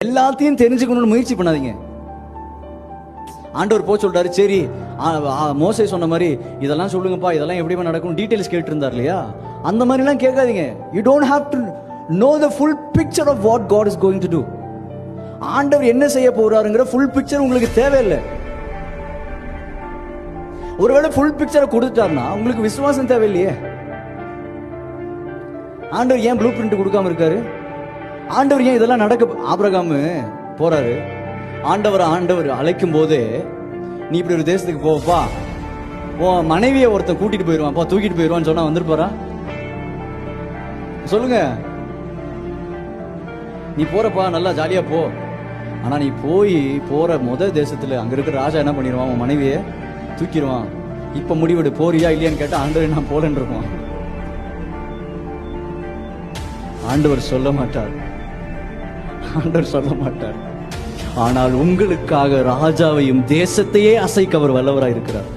எல்லாத்தையும் தெரிஞ்சுக்கணும்னு முயற்சி பண்ணாதீங்க. ஆண்டவர் போய் சொல்றாரு, சரி மோசே சொன்ன மாதிரி இதெல்லாம் சொல்லுங்கப்பா, இதெல்லாம் எப்படி நடக்கும் டீடைல்ஸ் கேட்டு இருந்தார் இல்லையா, அந்த மாதிரிலாம் கேட்காதீங்க. You don't have to know the full picture of what God is going to do. ஆண்டவர் என்ன செய்ய போறாருங்கிற ஃபுல் பிக்சர் உங்களுக்கு தேவையில்லை. ஒருவேளை ஃபுல் பிக்சரை கொடுத்துட்டாருன்னா உங்களுக்கு விசுவாசம் தேவையில்லையே. ஆண்டவர் ஏன் ப்ளூ பிரிண்ட் கொடுக்காம இருக்காரு? ஆண்டவர் ஏன் இதெல்லாம் நடக்க ஆபிரகாம் போறாரு, ஆண்டவர் அழைக்கும் போதே நீ இப்படி ஒரு தேசத்துக்கு போவப்பா, உன் மனைவியை ஒருத்தன் கூட்டிட்டு போயிடுவான்ப்பா, தூக்கிட்டு போயிடுவான்னு சொன்னா வந்திருப்பாரா? சொல்லுங்க. நீ போறப்பா, நல்லா ஜாலியா போ. ஆனா நீ போற தேசத்துல அங்க இருக்கிற ராஜா என்ன பண்ணிடுவான், உன் மனைவியை தூக்கிடுவான். இப்ப முடிவெடு, போறியா இல்லையான்னு கேட்டா ஆண்டவர் நான் போலன்னு இருப்பான். ஆண்டவர் சொல்ல மாட்டார். ஆனால் உங்களுக்காக ராஜாவையும் தேசத்தையே அசைக்க அவர் வல்லவராய் இருக்கிறார்.